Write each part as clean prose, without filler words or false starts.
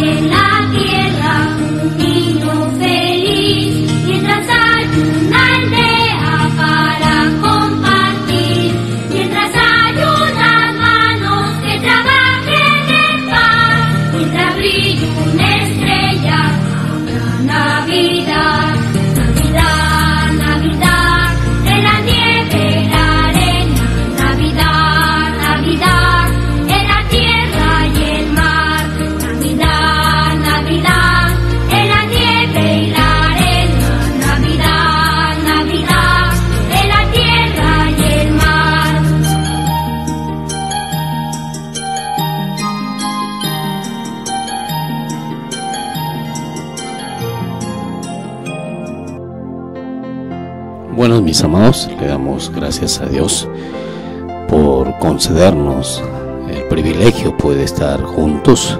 en la tierra un niño feliz, mientras hay una aldea para compartir, mientras hay unas manos que trabajen en paz, mientras brilla una estrella, habrá Navidad. Navidad, Navidad, en la nieve y la arena, Navidad, Navidad, en la tierra y el mar, Navidad, Navidad, en la nieve y la arena, Navidad, Navidad, en la tierra y el mar. Bueno, mis amados, le damos gracias a Dios por concedernos el privilegio de estar juntos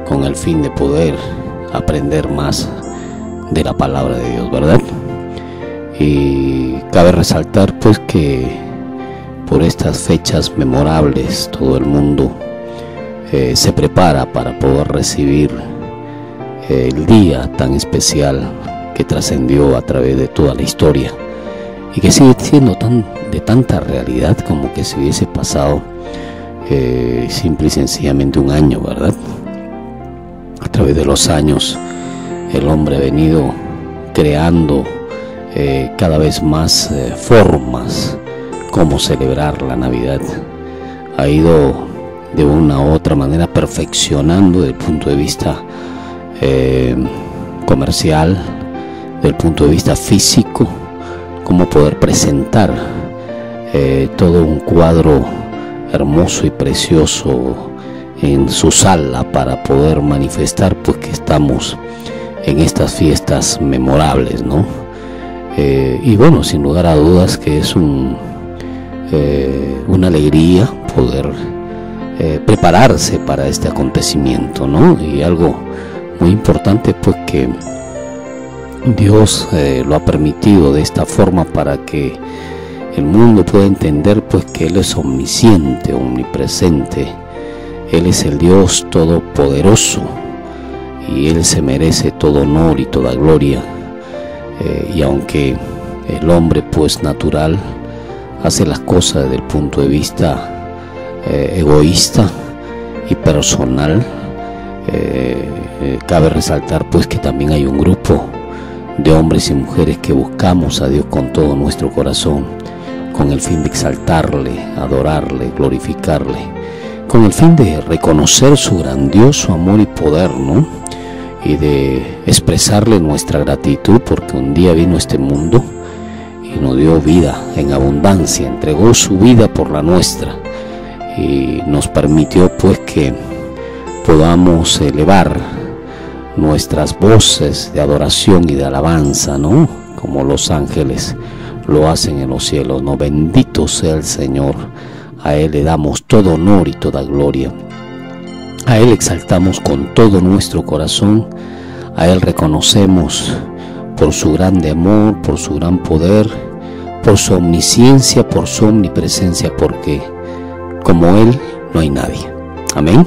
con el fin de poder aprender más de la palabra de Dios, ¿verdad? Y cabe resaltar pues que por estas fechas memorables todo el mundo se prepara para poder recibir el día tan especial que trascendió a través de toda la historia y que sigue siendo de tanta realidad como que se hubiese pasado simple y sencillamente un año, ¿verdad? A través de los años el hombre ha venido creando cada vez más formas como celebrar la Navidad. Ha ido de una u otra manera perfeccionando desde el punto de vista comercial, desde el punto de vista físico, cómo poder presentar todo un cuadro hermoso y precioso en su sala para poder manifestar pues que estamos en estas fiestas memorables, ¿no? Y bueno, sin lugar a dudas que es una alegría poder prepararse para este acontecimiento, ¿no? Y algo muy importante pues que Dios lo ha permitido de esta forma para que el mundo pueda entender pues que Él es omnisciente, omnipresente. Él es el Dios todopoderoso y Él se merece todo honor y toda gloria. Y aunque el hombre pues natural hace las cosas desde el punto de vista egoísta y personal, cabe resaltar pues que también hay un grupo de hombres y mujeres que buscamos a Dios con todo nuestro corazón, con el fin de exaltarle, adorarle, glorificarle, con el fin de reconocer su grandioso amor y poder, ¿no? Y de expresarle nuestra gratitud porque un día vino a este mundo y nos dio vida en abundancia, entregó su vida por la nuestra y nos permitió pues que podamos elevar nuestras voces de adoración y de alabanza, ¿no? Como los ángeles lo hacen en los cielos, ¿no? Bendito sea el Señor, a Él le damos todo honor y toda gloria, a Él exaltamos con todo nuestro corazón, a Él reconocemos por su grande amor, por su gran poder, por su omnisciencia, por su omnipresencia, porque como Él no hay nadie. Amén.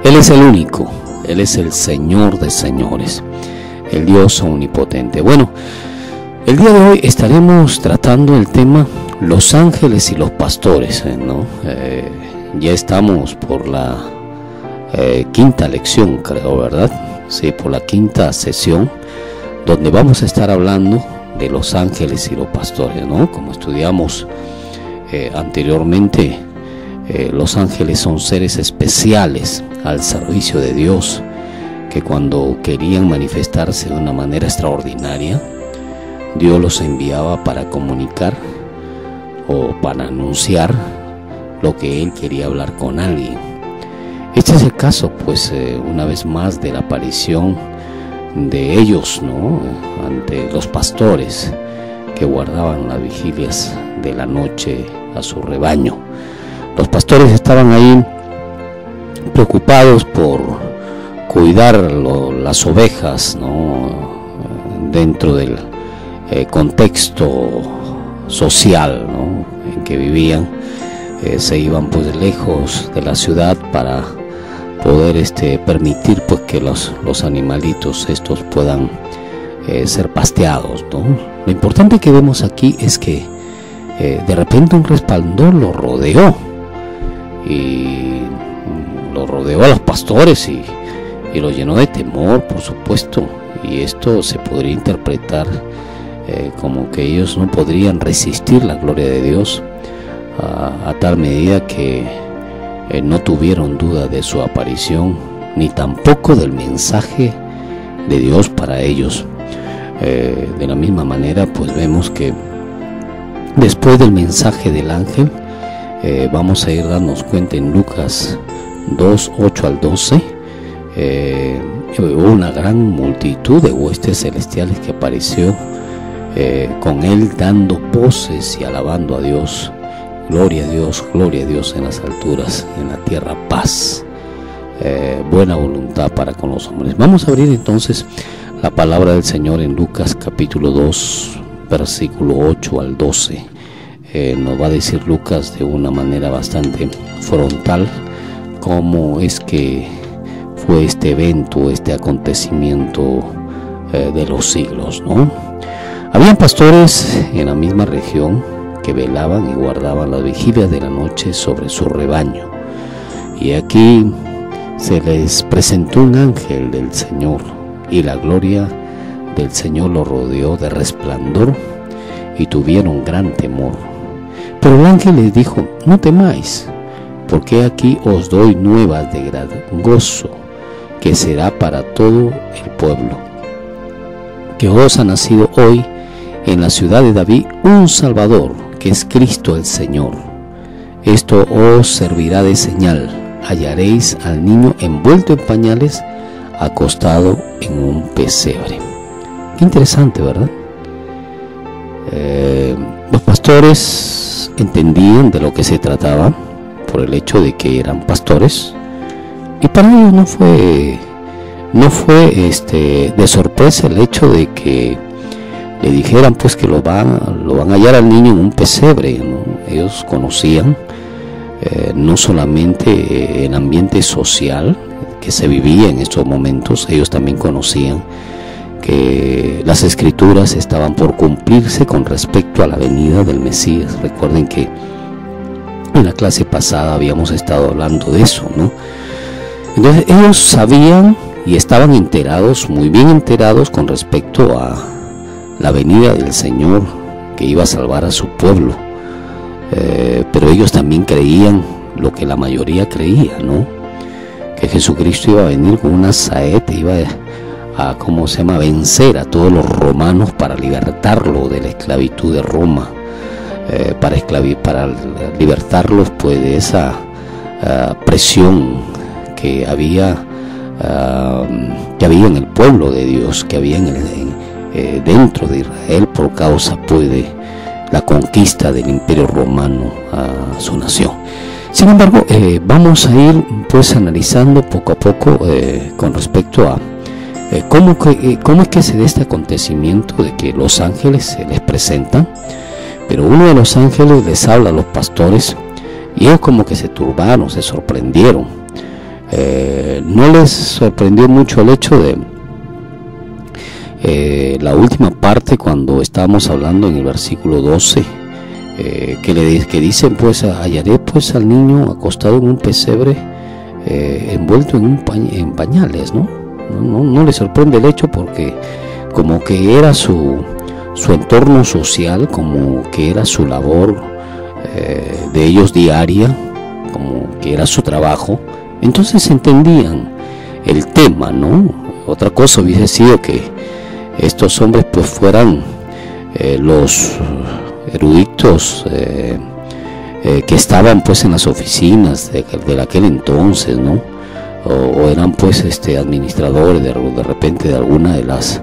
Él es el único, Él es el Señor de señores, el Dios omnipotente. Bueno, el día de hoy estaremos tratando el tema los ángeles y los pastores, ¿no? Ya estamos por la quinta lección, creo, ¿verdad? Sí, por la quinta sesión, donde vamos a estar hablando de los ángeles y los pastores, ¿no? Como estudiamos anteriormente, los ángeles son seres especiales al servicio de Dios, que cuando querían manifestarse de una manera extraordinaria, Dios los enviaba para comunicar o para anunciar lo que Él quería hablar con alguien. Este es el caso, pues, una vez más, de la aparición de ellos, ¿no? Ante los pastores que guardaban las vigilias de la noche a su rebaño. Los pastores estaban ahí preocupados por cuidar las ovejas, ¿no? Dentro del contexto social, ¿no? En que vivían. Se iban pues lejos de la ciudad para poder permitir pues que los animalitos estos puedan ser pasteados, ¿no? Lo importante que vemos aquí es que de repente un resplandor lo rodeó a los pastores y lo llenó de temor, por supuesto, y esto se podría interpretar como que ellos no podrían resistir la gloria de Dios a tal medida que no tuvieron duda de su aparición ni tampoco del mensaje de Dios para ellos. De la misma manera pues vemos que después del mensaje del ángel vamos a ir dándonos cuenta en Lucas 2, 8 al 12, hubo una gran multitud de huestes celestiales que apareció con él dando voces y alabando a Dios. Gloria a Dios en las alturas, en la tierra paz, buena voluntad para con los hombres. Vamos a abrir entonces la palabra del Señor en Lucas capítulo 2, versículo 8 al 12. Nos va a decir Lucas de una manera bastante frontal cómo es que fue este evento, este acontecimiento de los siglos, ¿no? Habían pastores en la misma región que velaban y guardaban las vigilias de la noche sobre su rebaño. Y aquí se les presentó un ángel del Señor, y la gloria del Señor los rodeó de resplandor, y tuvieron gran temor. Pero el ángel les dijo: no temáis, porque aquí os doy nuevas de gran gozo, que será para todo el pueblo, que os ha nacido hoy en la ciudad de David un Salvador, que es Cristo el Señor. Esto os servirá de señal: hallaréis al niño envuelto en pañales, acostado en un pesebre. Qué interesante, ¿verdad? Los pastores entendían de lo que se trataba por el hecho de que eran pastores, y para ellos no fue de sorpresa el hecho de que le dijeran pues que lo van a hallar al niño en un pesebre, ¿no? Ellos conocían no solamente el ambiente social que se vivía en estos momentos, ellos también conocían que las escrituras estaban por cumplirse con respecto a la venida del Mesías. Recuerden que en la clase pasada habíamos estado hablando de eso, ¿no? Entonces ellos sabían y estaban enterados, muy bien enterados, con respecto a la venida del Señor que iba a salvar a su pueblo, pero ellos también creían lo que la mayoría creía, ¿no? Que Jesucristo iba a venir con una saeta, iba a vencer a todos los romanos para libertarlo de la esclavitud de Roma, para libertarlos pues de esa presión que había en el pueblo de Dios, que había dentro de Israel por causa pues de la conquista del Imperio Romano a su nación. Sin embargo, vamos a ir pues analizando poco a poco con respecto a cómo es que se da este acontecimiento de que los ángeles se les presentan, pero uno de los ángeles les habla a los pastores y ellos como que se turbaron, se sorprendieron. No les sorprendió mucho el hecho de la última parte, cuando estábamos hablando en el versículo 12, que dicen pues hallaré pues al niño acostado en un pesebre, envuelto en pañales, ¿no? No les sorprende el hecho, porque como que era su entorno social, como que era su labor de ellos diaria, como que era su trabajo. Entonces entendían el tema, ¿no? Otra cosa hubiese sido que estos hombres pues fueran los eruditos que estaban pues en las oficinas de aquel entonces, ¿no? O eran pues administradores de repente de alguna de las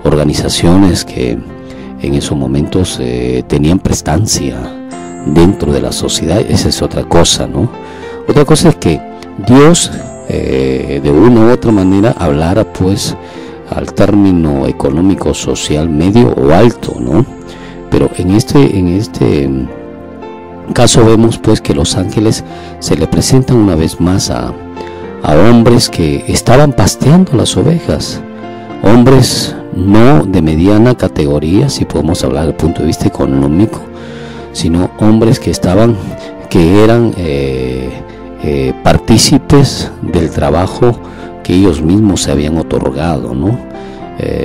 organizaciones que en esos momentos tenían prestancia dentro de la sociedad. Esa es otra cosa, ¿no? Otra cosa es que Dios de una u otra manera hablara pues al término económico, social, medio o alto, ¿no? Pero en este caso vemos pues que los ángeles se le presentan una vez más a a hombres que estaban pasteando las ovejas, hombres no de mediana categoría, si podemos hablar desde el punto de vista económico, sino hombres que eran partícipes del trabajo que ellos mismos se habían otorgado, ¿no?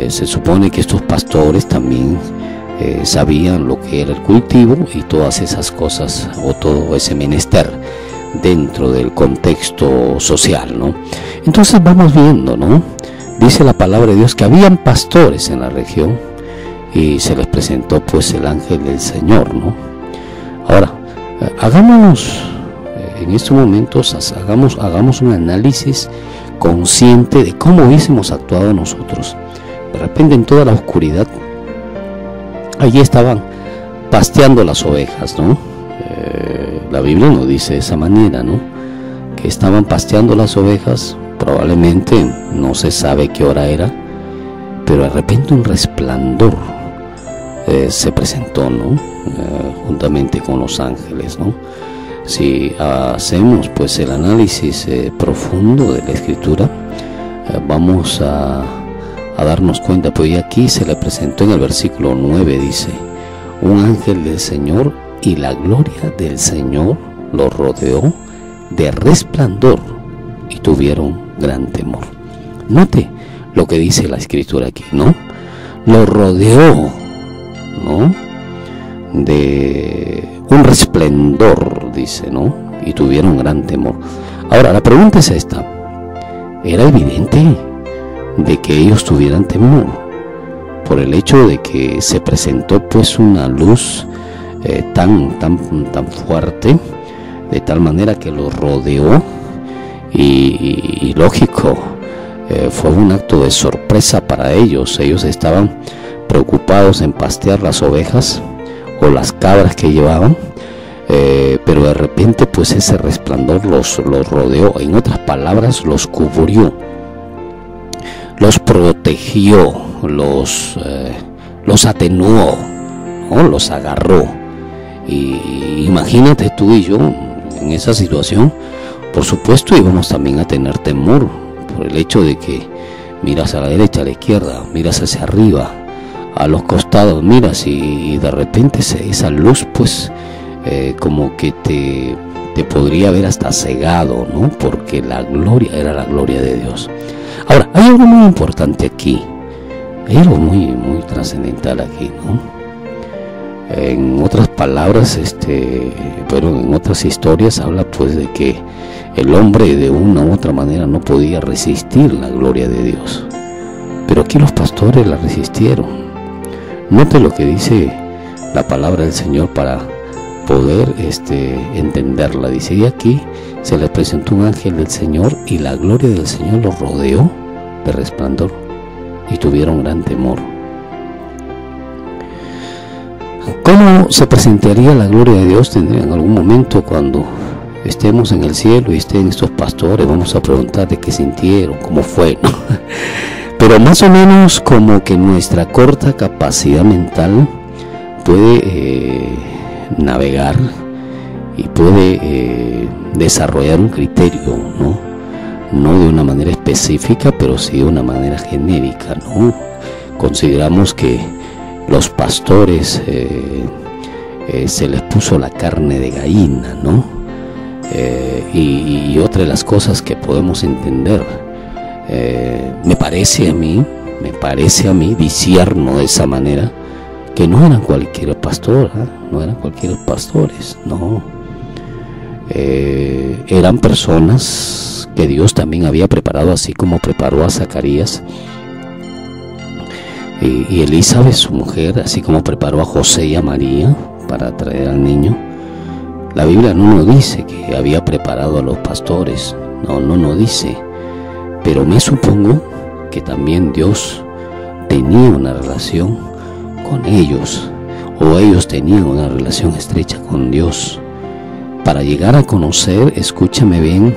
Se supone que estos pastores también sabían lo que era el cultivo y todas esas cosas, o todo ese menester dentro del contexto social, ¿no? Entonces vamos viendo, ¿no? Dice la palabra de Dios que habían pastores en la región y se les presentó pues el ángel del Señor, ¿no? Ahora, hagámonos en estos momentos, hagamos un análisis consciente de cómo hubiésemos actuado nosotros. De repente, en toda la oscuridad, allí estaban pasteando las ovejas, ¿no? La Biblia nos dice de esa manera, ¿no? Que estaban pasteando las ovejas, probablemente no se sabe qué hora era, pero de repente un resplandor se presentó, ¿no? Juntamente con los ángeles, ¿no? Si hacemos pues el análisis profundo de la Escritura, vamos a darnos cuenta, pues aquí se le presentó en el versículo 9, dice: un ángel del Señor y la gloria del Señor los rodeó de resplandor y tuvieron gran temor. Note lo que dice la Escritura aquí, ¿no? Lo rodeó, ¿no? De un resplendor, dice, ¿no? Y tuvieron gran temor. Ahora, la pregunta es esta: ¿era evidente de que ellos tuvieran temor por el hecho de que se presentó pues una luz tan fuerte, de tal manera que los rodeó? Y lógico, fue un acto de sorpresa para ellos. Ellos estaban preocupados en pastear las ovejas o las cabras que llevaban, pero de repente pues ese resplandor los rodeó. En otras palabras, los cubrió, los protegió, los atenuó, ¿no? Los agarró. Y imagínate tú y yo en esa situación. Por supuesto íbamos también a tener temor por el hecho de que miras a la derecha, a la izquierda, miras hacia arriba, a los costados, miras y de repente esa luz pues como que te podría haber hasta cegado, ¿no? Porque la gloria era la gloria de Dios. Ahora, hay algo muy importante aquí, hay algo muy trascendental aquí, ¿no? En otras palabras, en otras historias habla pues de que el hombre de una u otra manera no podía resistir la gloria de Dios, pero aquí los pastores la resistieron. Note lo que dice la palabra del Señor para poder entenderla. Dice: y aquí se les presentó un ángel del Señor y la gloria del Señor los rodeó de resplandor y tuvieron gran temor. ¿Cómo se presentaría la gloria de Dios? Tendría en algún momento, cuando estemos en el cielo y estén estos pastores, vamos a preguntar de qué sintieron, cómo fue, ¿no? Pero más o menos como que nuestra corta capacidad mental puede navegar y puede desarrollar un criterio, ¿no? No de una manera específica, pero sí de una manera genérica, ¿no? Consideramos que los pastores se les puso la carne de gallina, ¿no? Y otra de las cosas que podemos entender, me parece a mí, discierno de esa manera, que no eran cualquier pastor, no eran cualquier pastores, no. Eran personas que Dios también había preparado, así como preparó a Zacarías y Elizabeth, su mujer, así como preparó a José y a María para traer al niño. La Biblia no nos dice que había preparado a los pastores, no nos dice, pero me supongo que también Dios tenía una relación con ellos, o ellos tenían una relación estrecha con Dios, para llegar a conocer, escúchame bien,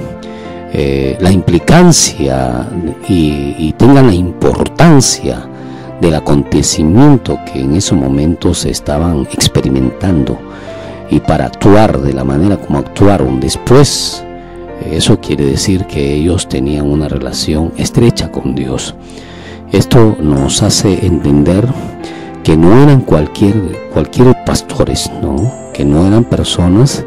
la implicancia y tengan la importancia del acontecimiento que en esos momentos se estaban experimentando, y para actuar de la manera como actuaron después, Eso quiere decir que ellos tenían una relación estrecha con Dios. Esto nos hace entender que no eran cualquier pastores, ¿no? Que no eran personas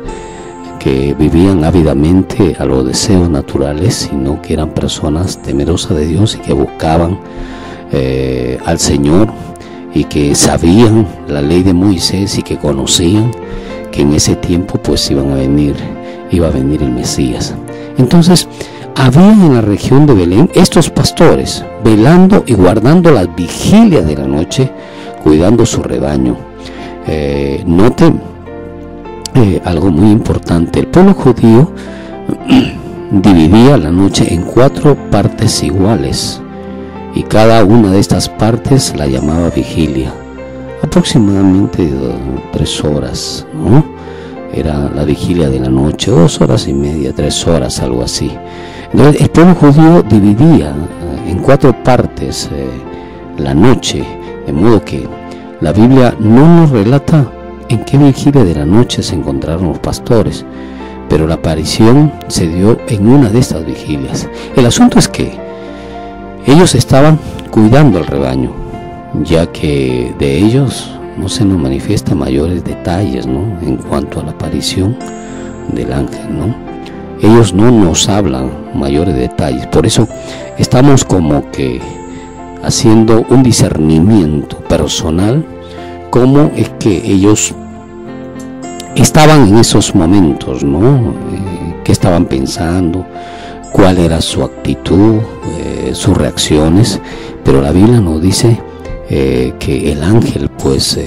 que vivían ávidamente a los deseos naturales, sino que eran personas temerosas de Dios y que buscaban al Señor, y que sabían la ley de Moisés y que conocían que en ese tiempo pues iba a venir el Mesías. Entonces había en la región de Belén estos pastores velando y guardando las vigilias de la noche, cuidando su rebaño. Noten algo muy importante: el pueblo judío dividía la noche en 4 partes iguales, y cada una de estas partes la llamaba vigilia, aproximadamente 3 horas, ¿no? Era la vigilia de la noche, 2 horas y media, 3 horas, algo así. Entonces el pueblo judío dividía en 4 partes la noche, de modo que la Biblia no nos relata en qué vigilia de la noche se encontraron los pastores, pero la aparición se dio en una de estas vigilias. El asunto es que ellos estaban cuidando el rebaño, ya que de ellos no se nos manifiesta mayores detalles, ¿no?, en cuanto a la aparición del ángel, ¿no? Ellos no nos hablan mayores detalles. Por eso estamos como que haciendo un discernimiento personal, cómo es que ellos estaban en esos momentos, ¿no? ¿Qué estaban pensando? ¿Cuál era su actitud? Sus reacciones. Pero la Biblia nos dice que el ángel pues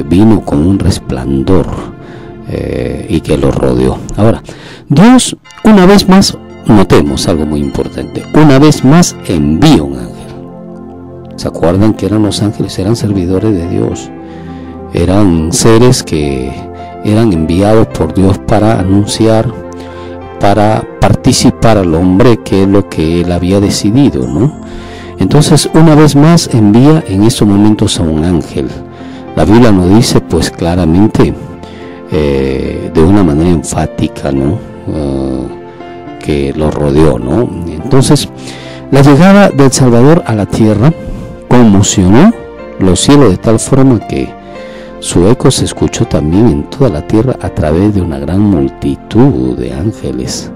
vino con un resplandor y que lo rodeó. Ahora, Dios una vez más, notemos algo muy importante, una vez más envía un ángel. ¿Se acuerdan que eran los ángeles? Eran servidores de Dios, eran seres que eran enviados por Dios para anunciar, para participar al hombre, que es lo que él había decidido, ¿no? Entonces una vez más envía en estos momentos a un ángel. La Biblia nos dice pues claramente, de una manera enfática, ¿no?, que lo rodeó, ¿no? Entonces la llegada del Salvador a la tierra conmocionó los cielos de tal forma que su eco se escuchó también en toda la tierra a través de una gran multitud de ángeles,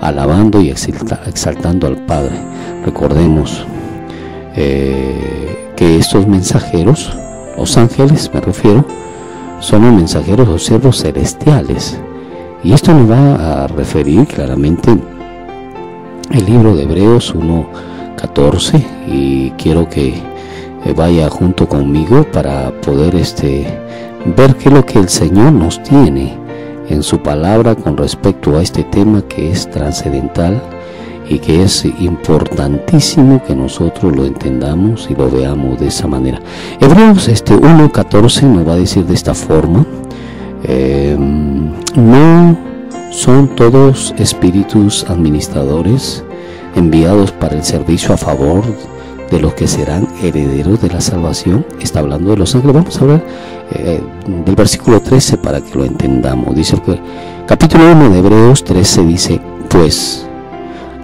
alabando y exaltando al Padre. Recordemos que estos mensajeros, los ángeles me refiero, son los mensajeros o siervos celestiales. Y esto nos va a referir claramente el libro de Hebreos 1:14, y quiero que vaya junto conmigo para poder ver qué es lo que el Señor nos tiene en su palabra con respecto a este tema que es trascendental y que es importantísimo que nosotros lo entendamos y lo veamos de esa manera. Hebreos 1:14 nos va a decir de esta forma: no son todos espíritus administradores enviados para el servicio a favor de los que serán herederos de la salvación. Está hablando de los ángeles. Vamos a hablar del versículo 13 para que lo entendamos. Dice el capítulo 1 de Hebreos 13, dice: pues,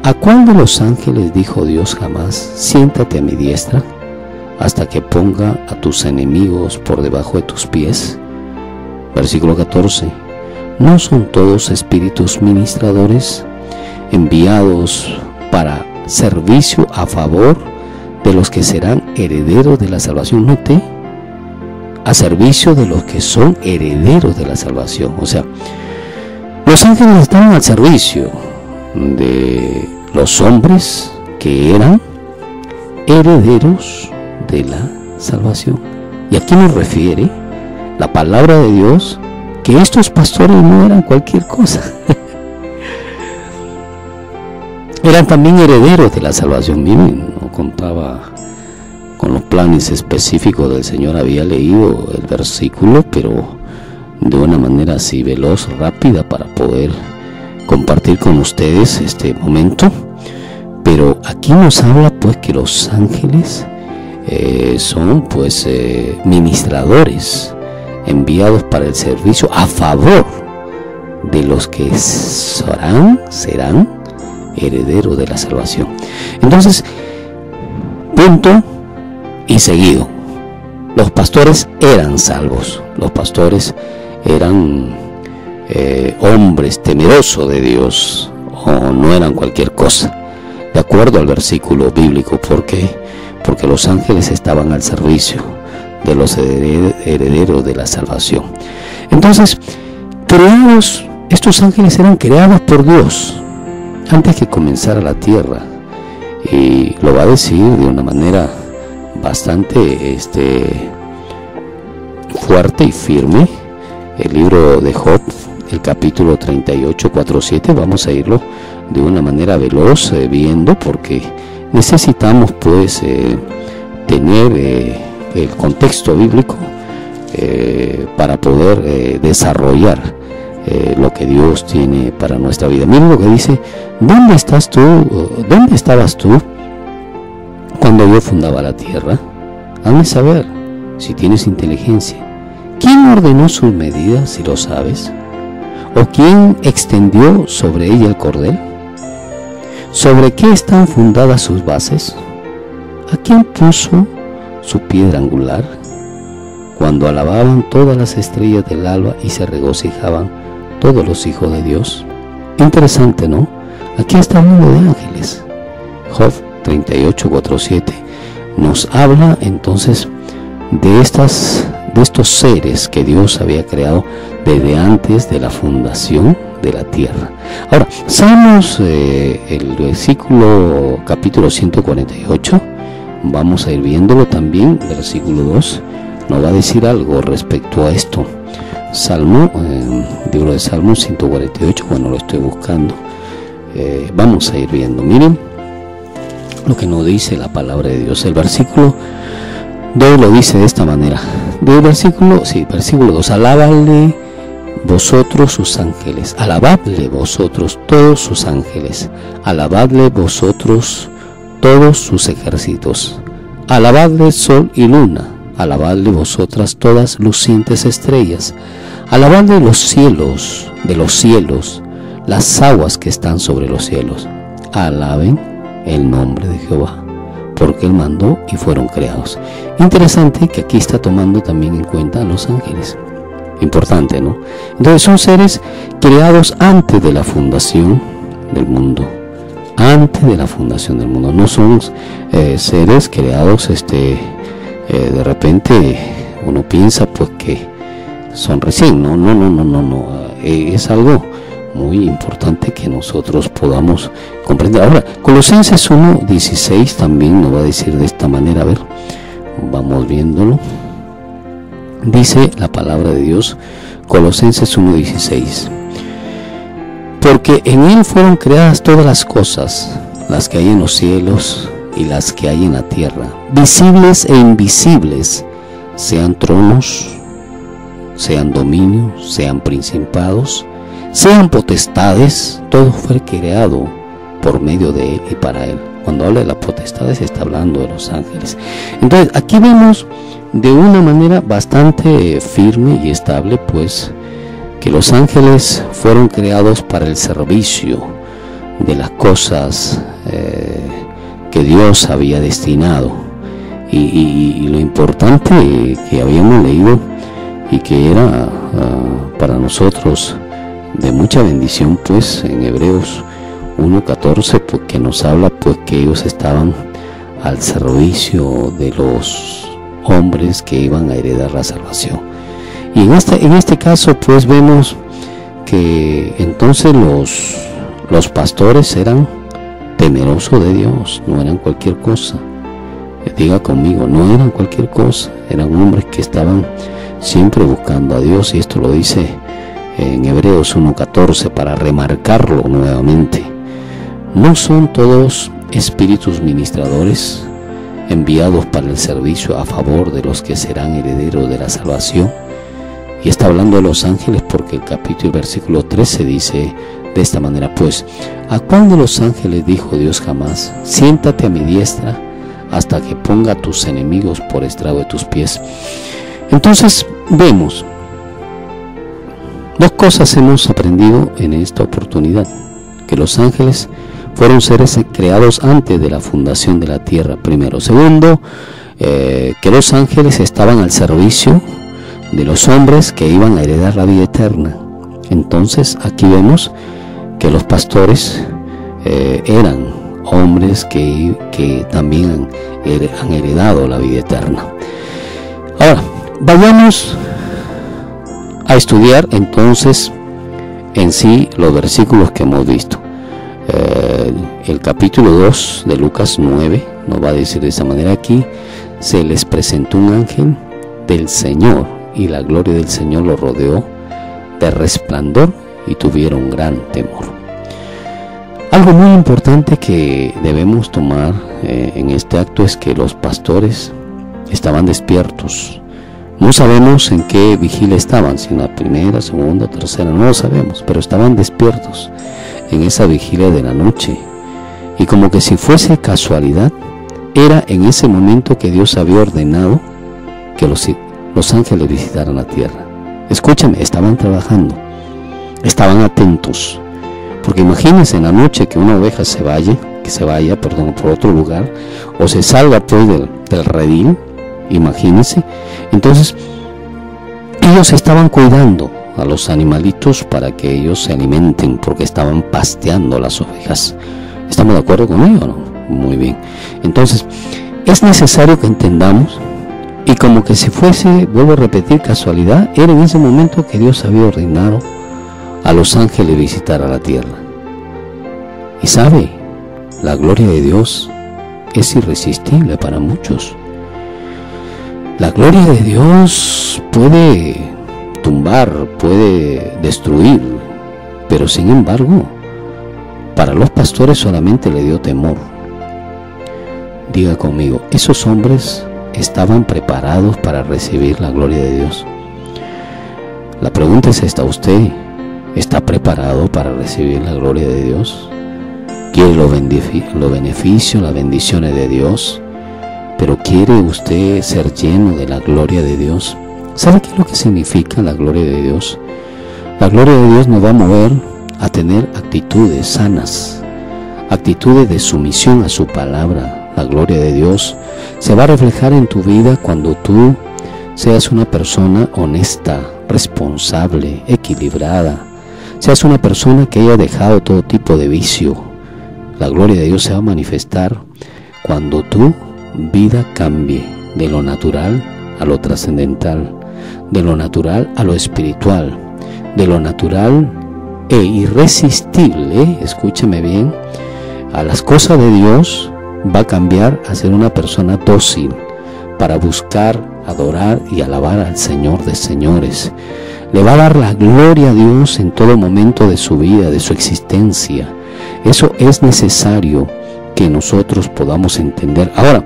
¿a cuál de los ángeles dijo Dios jamás: siéntate a mi diestra hasta que ponga a tus enemigos por debajo de tus pies? Versículo 14: ¿no son todos espíritus ministradores enviados para servicio a favor de los que serán herederos de la salvación? Note, a servicio de los que son herederos de la salvación. O sea, los ángeles estaban al servicio de los hombres que eran herederos de la salvación. Y aquí nos refiere la palabra de Dios que estos pastores no eran cualquier cosa. Eran también herederos de la salvación. Miren, no contaba con los planes específicos del Señor. Había leído el versículo, pero de una manera así veloz, rápida, para poder compartir con ustedes este momento. Pero aquí nos habla pues que los ángeles son pues ministradores enviados para el servicio a favor de los que serán herederos de la salvación. Entonces, punto y seguido. Los pastores eran salvos. Los pastores eran hombres temerosos de Dios, o no eran cualquier cosa, de acuerdo al versículo bíblico. ¿Por qué? Porque los ángeles estaban al servicio de los herederos de la salvación. Entonces, estos ángeles eran creados por Dios antes que comenzara la tierra, y lo va a decir de una manera bastante fuerte y firme. El libro de Job, el capítulo 38, 4, 7, vamos a irlo de una manera veloz viendo, porque necesitamos pues tener el contexto bíblico para poder desarrollar lo que Dios tiene para nuestra vida. Miren lo que dice: ¿dónde estás tú? ¿Dónde estabas tú cuando yo fundaba la tierra? Hazme saber si tienes inteligencia. ¿Quién ordenó sus medidas, si lo sabes? ¿O quién extendió sobre ella el cordel? ¿Sobre qué están fundadas sus bases? ¿A quién puso su piedra angular? Cuando alababan todas las estrellas del alba y se regocijaban todos los hijos de Dios. Interesante, ¿no? Aquí está hablando de ángeles. Job 38, 4, 7 nos habla entonces de estos seres que Dios había creado desde antes de la fundación de la tierra. Ahora, Salmos, el versículo capítulo 148, vamos a ir viéndolo también, versículo 2, nos va a decir algo respecto a esto. Libro de Salmos 148, bueno, lo estoy buscando. Vamos a ir viendo, miren lo que nos dice la palabra de Dios. El versículo 2 lo dice de esta manera. Versículo 2: alábale vosotros sus ángeles, alabadle vosotros todos sus ángeles, alabadle vosotros todos sus ejércitos, alabadle sol y luna, alabadle vosotras todas lucientes estrellas, alabadle los cielos de los cielos, las aguas que están sobre los cielos. Alaben el nombre de Jehová, porque Él mandó y fueron creados. Interesante que aquí está tomando también en cuenta a los ángeles. Importante, ¿no? Entonces son seres creados antes de la fundación del mundo. Antes de la fundación del mundo. No son seres creados de repente uno piensa pues que son recién. No. Es algo muy importante que nosotros podamos comprender. Ahora, Colosenses 1:16 también nos va a decir de esta manera. A ver, vamos viéndolo. Dice la palabra de Dios, Colosenses 1:16: porque en Él fueron creadas todas las cosas, las que hay en los cielos y las que hay en la tierra, visibles e invisibles, sean tronos, sean dominios, sean principados, sean potestades. Todo fue creado por medio de Él y para Él. Cuando habla de las potestades está hablando de los ángeles. Entonces aquí vemos de una manera bastante firme y estable pues que los ángeles fueron creados para el servicio de las cosas que Dios había destinado, y lo importante que habíamos leído y que era para nosotros de mucha bendición pues en Hebreos 1:14, pues, que nos habla pues que ellos estaban al servicio de los hombres que iban a heredar la salvación. Y en este caso pues vemos que entonces los pastores eran temerosos de Dios, no eran cualquier cosa. Diga conmigo, no eran cualquier cosa, eran hombres que estaban siempre buscando a Dios, y esto lo dice en Hebreos 1:14 para remarcarlo nuevamente. No son todos espíritus ministradores enviados para el servicio a favor de los que serán herederos de la salvación. Y está hablando de los ángeles porque el capítulo y versículo 13 dice de esta manera: pues, ¿a cuál de los ángeles dijo Dios jamás: siéntate a mi diestra hasta que ponga a tus enemigos por estrado de tus pies? Entonces vemos Dos cosas hemos aprendido en esta oportunidad: que los ángeles fueron seres creados antes de la fundación de la tierra, primero. Segundo, que los ángeles estaban al servicio de los hombres que iban a heredar la vida eterna. Entonces aquí vemos que los pastores eran hombres que también han heredado la vida eterna. Ahora, vayamos a estudiar entonces en sí los versículos que hemos visto. El capítulo 2 de Lucas 9 nos va a decir de esa manera: aquí se les presentó un ángel del Señor y la gloria del Señor los rodeó de resplandor y tuvieron gran temor. Algo muy importante que debemos tomar en este acto es que los pastores estaban despiertos. No sabemos en qué vigilia estaban, si en la primera, segunda, tercera, no lo sabemos, pero estaban despiertos en esa vigilia de la noche. Y como que si fuese casualidad, era en ese momento que Dios había ordenado que los ángeles visitaran la tierra. Escúchame, estaban trabajando, estaban atentos. Porque imagínense en la noche que una oveja se vaya por otro lugar, o se salga pues del redil, imagínense. Entonces, ellos estaban cuidando a los animalitos para que ellos se alimenten, porque estaban pasteando las ovejas. ¿Estamos de acuerdo con ello o no? Muy bien. Entonces, es necesario que entendamos, y como que si fuese, vuelvo a repetir, casualidad, era en ese momento que Dios había ordenado a los ángeles visitar a la tierra. Y sabe, la gloria de Dios es irresistible para muchos. La gloria de Dios puede tumbar, puede destruir, pero sin embargo, para los pastores solamente le dio temor. Diga conmigo, esos hombres estaban preparados para recibir la gloria de Dios. La pregunta es esta: ¿usted está preparado para recibir la gloria de Dios? ¿Quiere los beneficios, las bendiciones de Dios? ¿Pero quiere usted ser lleno de la gloria de Dios? ¿Sabe qué es lo que significa la gloria de Dios? La gloria de Dios nos va a mover a tener actitudes sanas, actitudes de sumisión a su palabra. La gloria de Dios se va a reflejar en tu vida cuando tú seas una persona honesta, responsable, equilibrada, seas una persona que haya dejado todo tipo de vicio. La gloria de Dios se va a manifestar cuando tu vida cambie de lo natural a lo trascendental, de lo natural a lo espiritual, de lo natural e irresistible, escúchame bien, a las cosas de Dios. Va a cambiar a ser una persona dócil para buscar, adorar y alabar al Señor de señores. Le va a dar la gloria a Dios en todo momento de su vida, de su existencia. Eso es necesario que nosotros podamos entender. Ahora,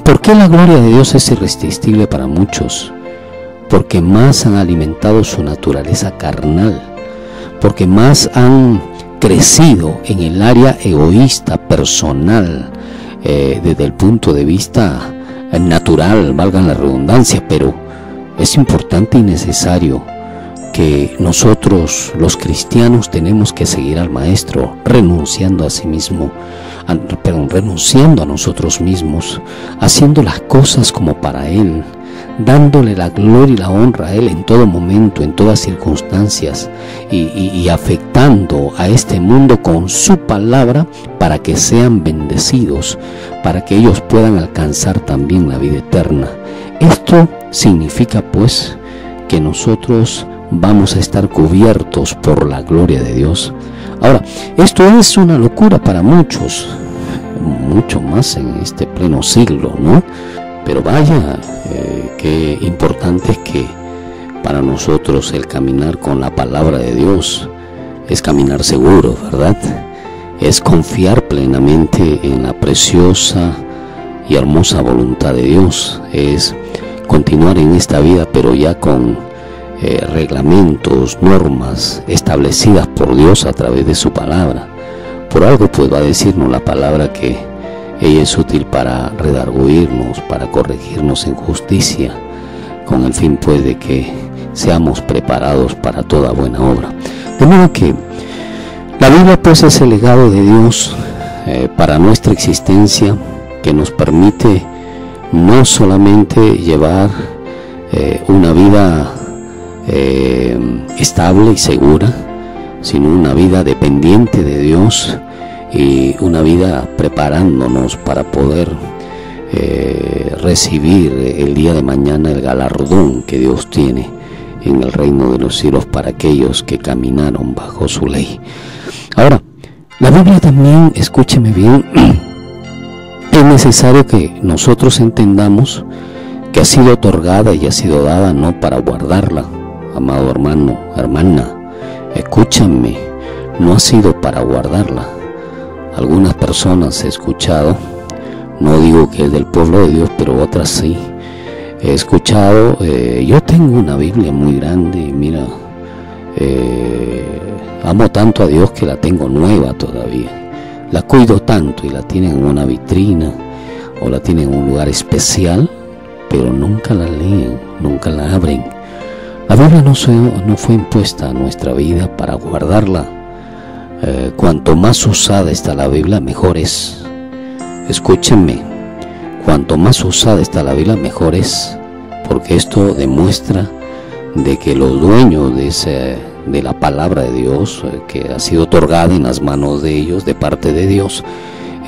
¿por qué la gloria de Dios es irresistible para muchos? Porque más han alimentado su naturaleza carnal, porque más han crecido en el área egoísta, personal, desde el punto de vista natural, valga la redundancia. Pero es importante y necesario que nosotros, los cristianos, tenemos que seguir al Maestro, renunciando a sí mismo, renunciando a nosotros mismos, haciendo las cosas como para Él, dándole la gloria y la honra a Él en todo momento, en todas circunstancias, y afectando a este mundo con su palabra para que sean bendecidos, para que ellos puedan alcanzar también la vida eterna. Esto significa pues que nosotros vamos a estar cubiertos por la gloria de Dios. Ahora, esto es una locura para muchos, mucho más en este pleno siglo, ¿no? Pero vaya, qué importante es que para nosotros el caminar con la palabra de Dios es caminar seguro, ¿verdad? Es confiar plenamente en la preciosa y hermosa voluntad de Dios. Es continuar en esta vida, pero ya con reglamentos, normas establecidas por Dios a través de su palabra. Por algo pues va a decirnos la palabra que ella es útil para redarguirnos, para corregirnos en justicia, con el fin pues de que seamos preparados para toda buena obra. De modo que la Biblia pues es el legado de Dios para nuestra existencia, que nos permite no solamente llevar una vida estable y segura, sino una vida dependiente de Dios y una vida preparándonos para poder recibir el día de mañana el galardón que Dios tiene en el reino de los cielos para aquellos que caminaron bajo su ley. Ahora, la Biblia también, escúcheme bien, es necesario que nosotros entendamos que ha sido otorgada y ha sido dada no para guardarla, amado hermano, hermana, escúchame, no ha sido para guardarla. Algunas personas he escuchado, no digo que es del pueblo de Dios, pero otras sí, he escuchado, yo tengo una Biblia muy grande, mira, amo tanto a Dios que la tengo nueva todavía, la cuido tanto y la tienen en una vitrina o la tienen en un lugar especial, pero nunca la leen, nunca la abren. La Biblia no fue impuesta a nuestra vida para guardarla. Cuanto más usada está la Biblia, mejor es. Escúchenme, cuanto más usada está la Biblia, mejor es, porque esto demuestra de que los dueños de la palabra de Dios, que ha sido otorgada en las manos de ellos, de parte de Dios,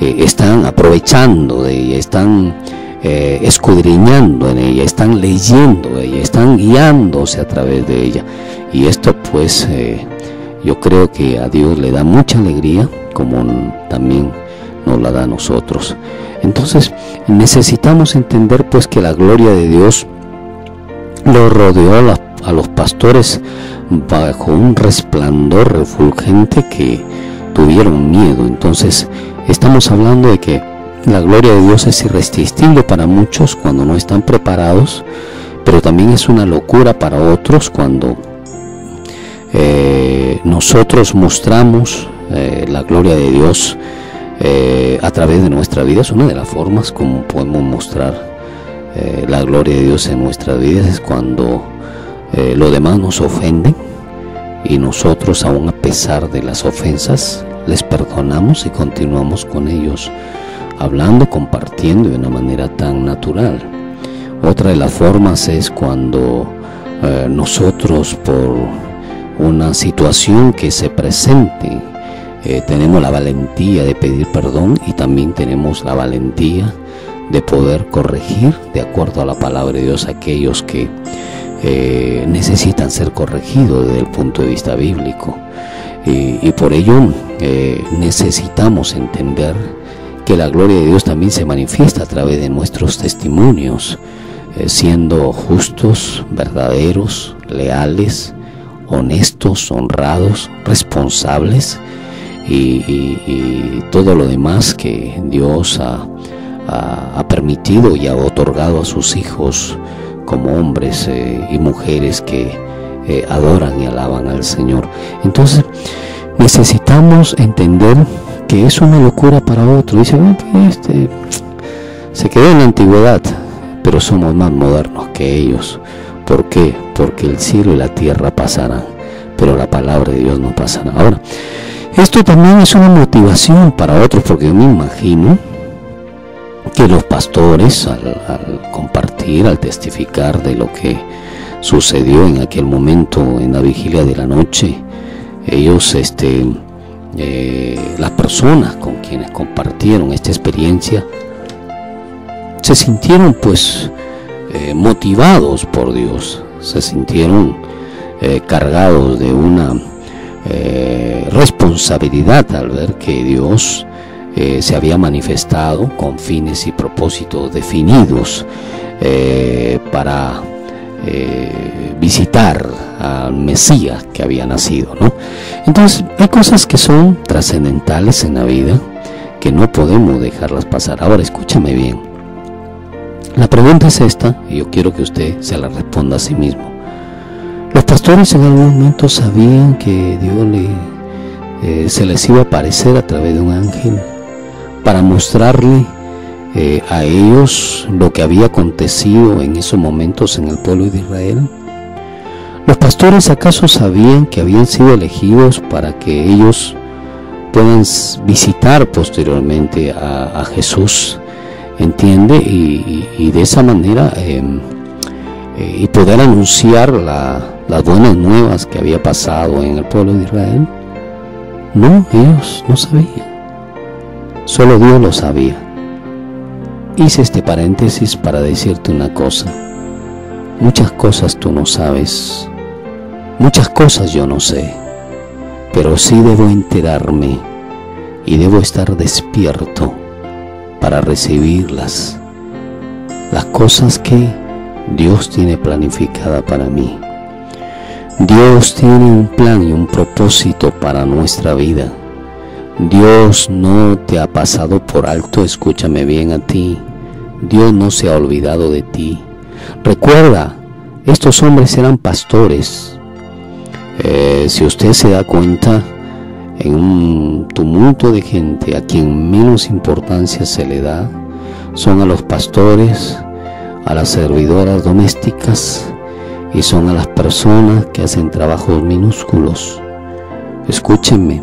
están aprovechando de ella, están escudriñando en ella, están leyendo ella, están guiándose a través de ella. Y esto pues yo creo que a Dios le da mucha alegría, como también nos la da a nosotros. Entonces necesitamos entender pues que la gloria de Dios lo rodeó a los pastores bajo un resplandor refulgente que tuvieron miedo. Entonces estamos hablando de que la gloria de Dios es irresistible para muchos cuando no están preparados, pero también es una locura para otros cuando nosotros mostramos la gloria de Dios a través de nuestra vida. Es una de las formas como podemos mostrar la gloria de Dios en nuestras vidas, es cuando los demás nos ofenden y nosotros, aún a pesar de las ofensas, les perdonamos y continuamos con ellos hablando, compartiendo de una manera tan natural. Otra de las formas es cuando nosotros, por una situación que se presente, tenemos la valentía de pedir perdón y también tenemos la valentía de poder corregir de acuerdo a la palabra de Dios a aquellos que necesitan ser corregidos desde el punto de vista bíblico. Y por ello necesitamos entender que la gloria de Dios también se manifiesta a través de nuestros testimonios, siendo justos, verdaderos, leales, honestos, honrados, responsables y todo lo demás que Dios ha permitido y ha otorgado a sus hijos como hombres y mujeres que adoran y alaban al Señor. Entonces necesitamos entender que es una locura para otro. Dice, que se quedó en la antigüedad, pero somos más modernos que ellos. ¿Por qué? Porque el cielo y la tierra pasarán, pero la palabra de Dios no pasará. Ahora, esto también es una motivación para otros, porque yo me imagino que los pastores al compartir, al testificar de lo que sucedió en aquel momento en la vigilia de la noche, ellos, las personas con quienes compartieron esta experiencia, se sintieron pues motivados por Dios, se sintieron cargados de una responsabilidad al ver que Dios se había manifestado con fines y propósitos definidos para visitar al Mesías que había nacido, ¿no? Entonces hay cosas que son trascendentales en la vida que no podemos dejarlas pasar. Ahora escúchame bien, la pregunta es esta y yo quiero que usted se la responda a sí mismo. Los pastores en algún momento sabían que Dios se les iba a aparecer a través de un ángel para mostrarle a ellos lo que había acontecido en esos momentos en el pueblo de Israel. ¿Los pastores acaso sabían que habían sido elegidos para que ellos puedan visitar posteriormente a Jesús? ¿Entiende? Y de esa manera y poder anunciar las buenas nuevas que había pasado en el pueblo de Israel. No, ellos no sabían. Solo Dios lo sabía. Hice este paréntesis para decirte una cosa. Muchas cosas tú no sabes. Muchas cosas yo no sé. Pero sí debo enterarme y debo estar despierto para recibir las cosas que Dios tiene planificada para mí. Dios tiene un plan y un propósito para nuestra vida. Dios no te ha pasado por alto, escúchame bien a ti. Dios no se ha olvidado de ti. Recuerda, estos hombres eran pastores. Si usted se da cuenta, en un tumulto de gente, a quien menos importancia se le da son a los pastores, a las servidoras domésticas y son a las personas que hacen trabajos minúsculos. Escúchenme,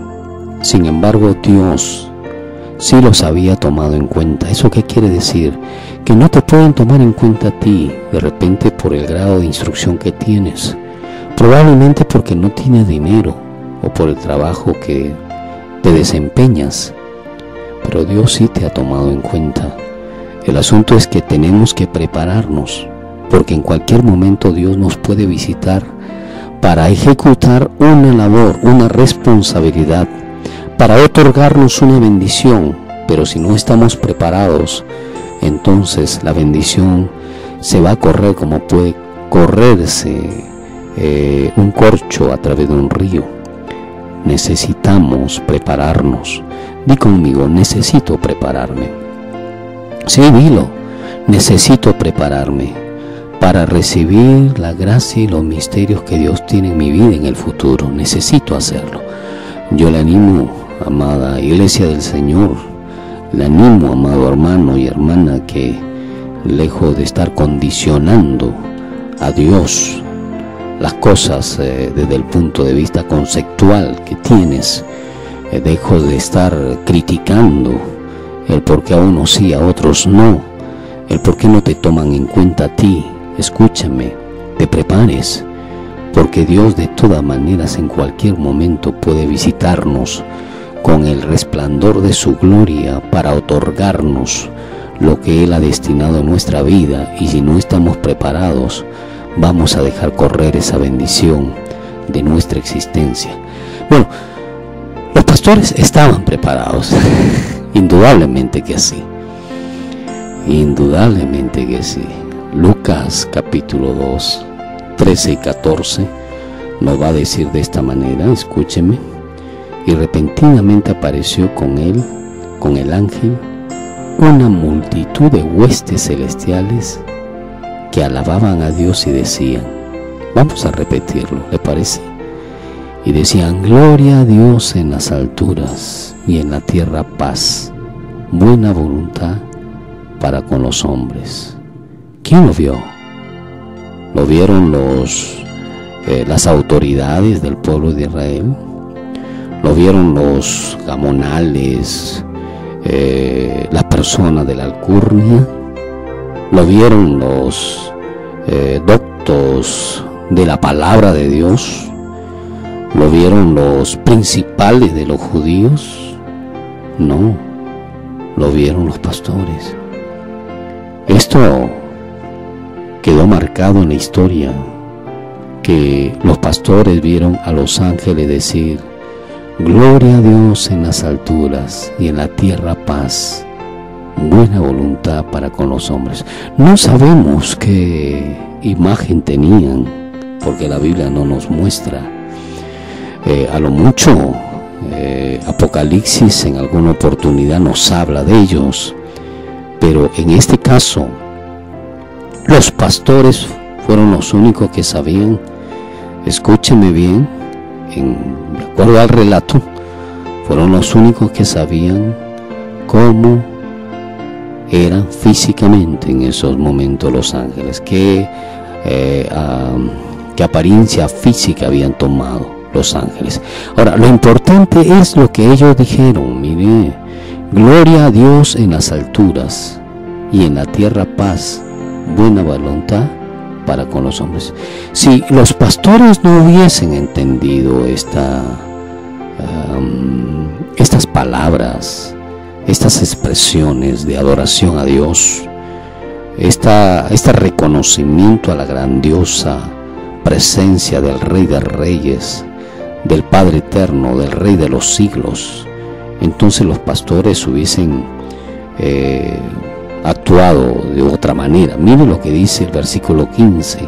sin embargo Dios sí los había tomado en cuenta. ¿Eso qué quiere decir? Que no te pueden tomar en cuenta a ti, de repente por el grado de instrucción que tienes, probablemente porque no tienes dinero o por el trabajo que te desempeñas, pero Dios sí te ha tomado en cuenta. El asunto es que tenemos que prepararnos, porque en cualquier momento Dios nos puede visitar para ejecutar una labor, una responsabilidad, para otorgarnos una bendición. Pero si no estamos preparados, entonces la bendición se va a correr como puede correrse un corcho a través de un río. Necesitamos prepararnos. Di conmigo, necesito prepararme. Sí, dilo, necesito prepararme para recibir la gracia y los misterios que Dios tiene en mi vida en el futuro. Necesito hacerlo. Yo le animo, amada Iglesia del Señor, le animo, amado hermano y hermana, que lejos de estar condicionando a Dios las cosas desde el punto de vista conceptual que tienes, dejo de estar criticando el por qué a unos sí, a otros no, el por qué no te toman en cuenta a ti. Escúchame, te prepares, porque Dios de todas maneras en cualquier momento puede visitarnos con el resplandor de su gloria para otorgarnos lo que Él ha destinado a nuestra vida, y si no estamos preparados, vamos a dejar correr esa bendición de nuestra existencia. Bueno, los pastores estaban preparados, indudablemente que sí, indudablemente que sí. Lucas capítulo 2, 13 y 14 nos va a decir de esta manera, escúcheme: y repentinamente apareció con él, con el ángel, una multitud de huestes celestiales que alababan a Dios y decían, vamos a repetirlo, ¿le parece? Y decían, gloria a Dios en las alturas y en la tierra paz, buena voluntad para con los hombres. ¿Quién lo vio? ¿Lo vieron las autoridades del pueblo de Israel? ¿Lo vieron los gamonales, las personas de la alcurnia? ¿Lo vieron los doctos de la palabra de Dios? ¿Lo vieron los principales de los judíos? No, lo vieron los pastores. Esto quedó marcado en la historia, que los pastores vieron a los ángeles decir, gloria a Dios en las alturas y en la tierra paz, buena voluntad para con los hombres. No sabemos qué imagen tenían, porque la Biblia no nos muestra. A lo mucho Apocalipsis en alguna oportunidad nos habla de ellos, pero en este caso los pastores fueron los únicos que sabían. Escúcheme bien, de acuerdo al relato, fueron los únicos que sabían cómo eran físicamente en esos momentos los ángeles, qué qué apariencia física habían tomado los ángeles. Ahora, lo importante es lo que ellos dijeron. Mire, gloria a Dios en las alturas y en la tierra paz, buena voluntad para con los hombres. Si los pastores no hubiesen entendido estas palabras, estas expresiones de adoración a Dios, este reconocimiento a la grandiosa presencia del Rey de Reyes, del Padre Eterno, del Rey de los siglos, entonces los pastores hubiesen actuado de otra manera. Mire lo que dice el versículo 15.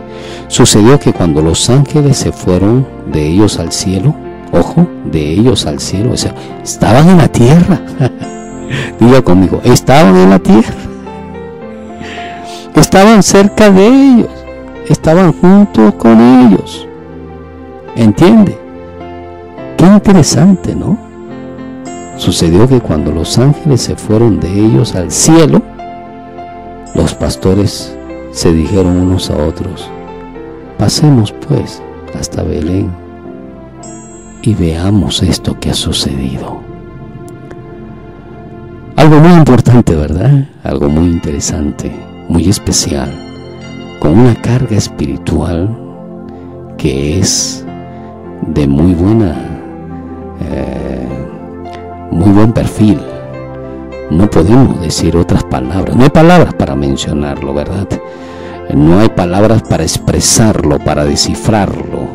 Sucedió que cuando los ángeles se fueron de ellos al cielo, ojo, de ellos al cielo, o sea, estaban en la tierra. Diga conmigo, estaban en la tierra, estaban cerca de ellos, estaban juntos con ellos. ¿Entiende? Qué interesante, ¿no? Sucedió que cuando los ángeles se fueron de ellos al cielo, los pastores se dijeron unos a otros: pasemos pues hasta Belén y veamos esto que ha sucedido. Algo muy importante, ¿verdad? Algo muy interesante, muy especial, con una carga espiritual que es de muy buen perfil. No podemos decir otras palabras, no hay palabras para mencionarlo, ¿verdad? No hay palabras para expresarlo, para descifrarlo,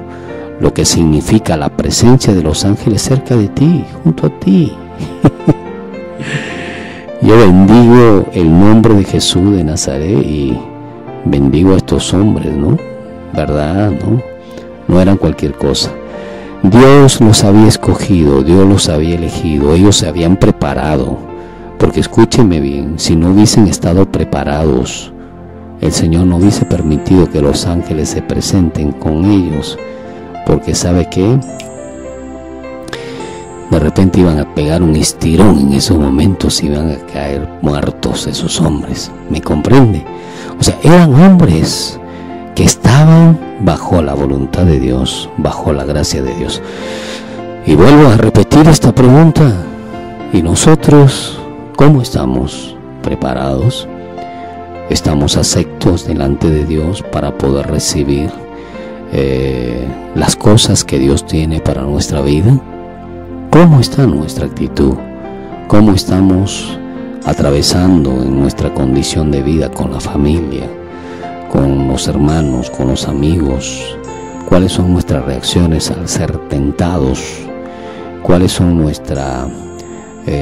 lo que significa la presencia de los ángeles cerca de ti, junto a ti. Yo bendigo el nombre de Jesús de Nazaret y bendigo a estos hombres, ¿no? ¿Verdad? No eran cualquier cosa. Dios los había escogido, Dios los había elegido, ellos se habían preparado. Porque escúchenme bien, si no hubiesen estado preparados, el Señor no hubiese permitido que los ángeles se presenten con ellos. Porque ¿sabe qué? De repente iban a pegar un estirón en esos momentos y iban a caer muertos esos hombres. ¿Me comprende? O sea, eran hombres que estaban bajo la voluntad de Dios, bajo la gracia de Dios. Y vuelvo a repetir esta pregunta. ¿Y nosotros cómo estamos preparados? ¿Estamos aceptos delante de Dios para poder recibir las cosas que Dios tiene para nuestra vida? ¿Cómo está nuestra actitud? ¿Cómo estamos atravesando en nuestra condición de vida con la familia, con los hermanos, con los amigos? ¿Cuáles son nuestras reacciones al ser tentados? ¿Cuáles son nuestra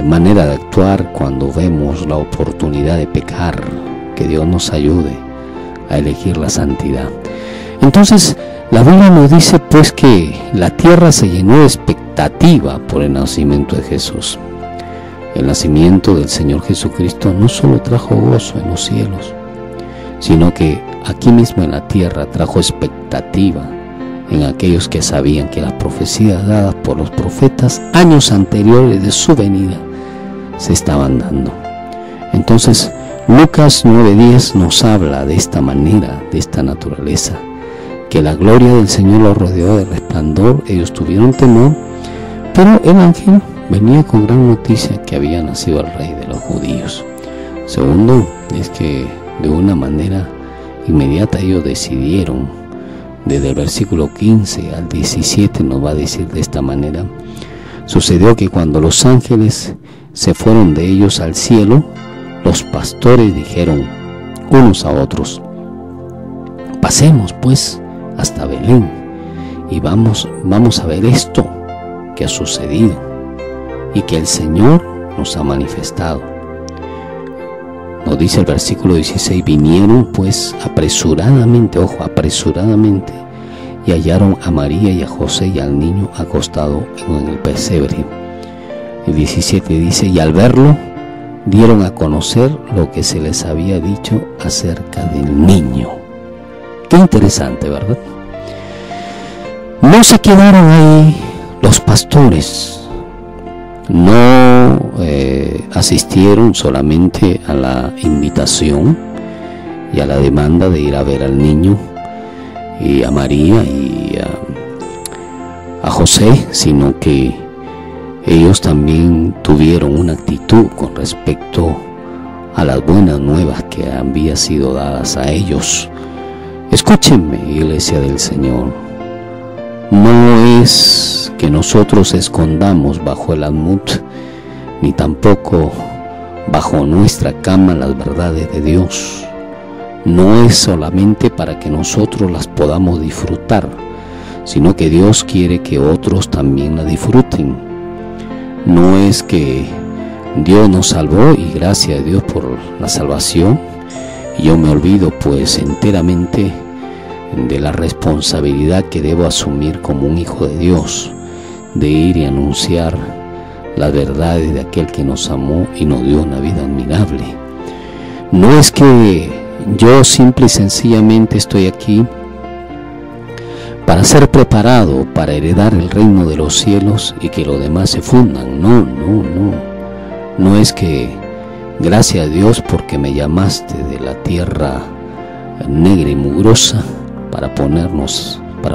manera de actuar cuando vemos la oportunidad de pecar? Que Dios nos ayude a elegir la santidad. Entonces, la Biblia nos dice pues que la tierra se llenó de expectativa por el nacimiento de Jesús. El nacimiento del Señor Jesucristo no solo trajo gozo en los cielos, sino que aquí mismo en la tierra trajo expectativa en aquellos que sabían que las profecías dadas por los profetas años anteriores de su venida se estaban dando. Entonces, Lucas 9:10 nos habla de esta manera, de esta naturaleza, que la gloria del Señor los rodeó de resplandor. Ellos tuvieron temor, pero el ángel venía con gran noticia que había nacido el rey de los judíos. Segundo, es que de una manera inmediata ellos decidieron, desde el versículo 15 al 17 nos va a decir de esta manera: sucedió que cuando los ángeles se fueron de ellos al cielo, los pastores dijeron unos a otros: pasemos pues hasta Belén y vamos a ver esto que ha sucedido y que el Señor nos ha manifestado. Nos dice el versículo 16: vinieron pues apresuradamente, ojo, apresuradamente, y hallaron a María y a José y al niño acostado en el pesebre. El 17 dice: y al verlo dieron a conocer lo que se les había dicho acerca del niño. Qué interesante, ¿verdad? No se quedaron ahí los pastores, no asistieron solamente a la invitación y a la demanda de ir a ver al niño y a María y a José, sino que ellos también tuvieron una actitud con respecto a las buenas nuevas que habían sido dadas a ellos. Escúchenme, iglesia del Señor, no es que nosotros escondamos bajo el almud, ni tampoco bajo nuestra cama las verdades de Dios. No es solamente para que nosotros las podamos disfrutar, sino que Dios quiere que otros también la disfruten. No es que Dios nos salvó y gracias a Dios por la salvación, y yo me olvido pues enteramente de la responsabilidad que debo asumir como un hijo de Dios, de ir y anunciar las verdades de aquel que nos amó y nos dio una vida admirable. No es que yo simple y sencillamente estoy aquí para ser preparado para heredar el reino de los cielos y que los demás se fundan. No es que gracias a Dios porque me llamaste de la tierra negra y mugrosa para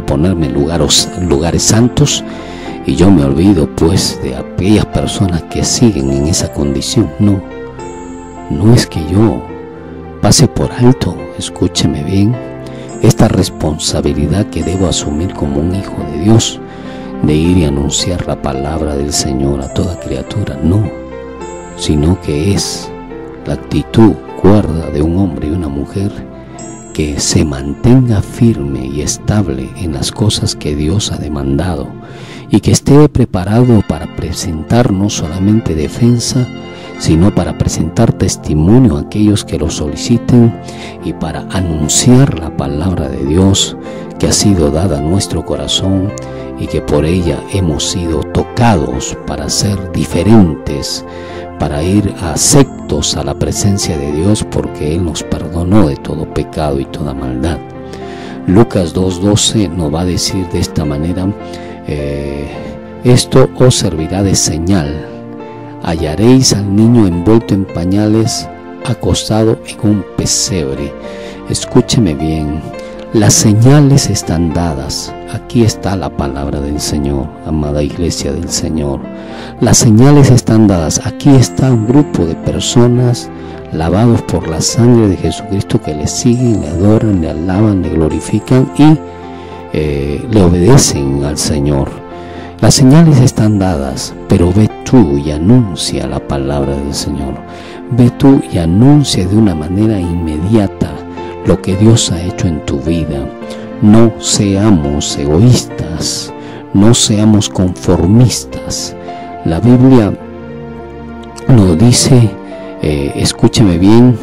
ponerme en lugares santos, y yo me olvido pues de aquellas personas que siguen en esa condición. No es que yo pase por alto, escúcheme bien, esta responsabilidad que debo asumir como un hijo de Dios, de ir y anunciar la palabra del Señor a toda criatura, no, sino que es la actitud cuerda de un hombre y una mujer que se mantenga firme y estable en las cosas que Dios ha demandado, y que esté preparado para presentar no solamente defensa, sino para presentar testimonio a aquellos que lo soliciten, y para anunciar la palabra de Dios que ha sido dada a nuestro corazón y que por ella hemos sido tocados para ser diferentes, para ir aceptos a la presencia de Dios, porque Él nos perdonó de todo pecado y toda maldad. Lucas 2:12 nos va a decir de esta manera: esto os servirá de señal, hallaréis al niño envuelto en pañales, acostado en un pesebre. Escúcheme bien, las señales están dadas. Aquí está la palabra del Señor, amada iglesia del Señor. Las señales están dadas. Aquí está un grupo de personas lavados por la sangre de Jesucristo que le siguen, le adoran, le alaban, le glorifican y le obedecen al Señor. Las señales están dadas, pero ve tú y anuncia la palabra del Señor. Ve tú y anuncia de una manera inmediata lo que Dios ha hecho en tu vida. No seamos egoístas, no seamos conformistas. La Biblia nos dice, escúcheme bien,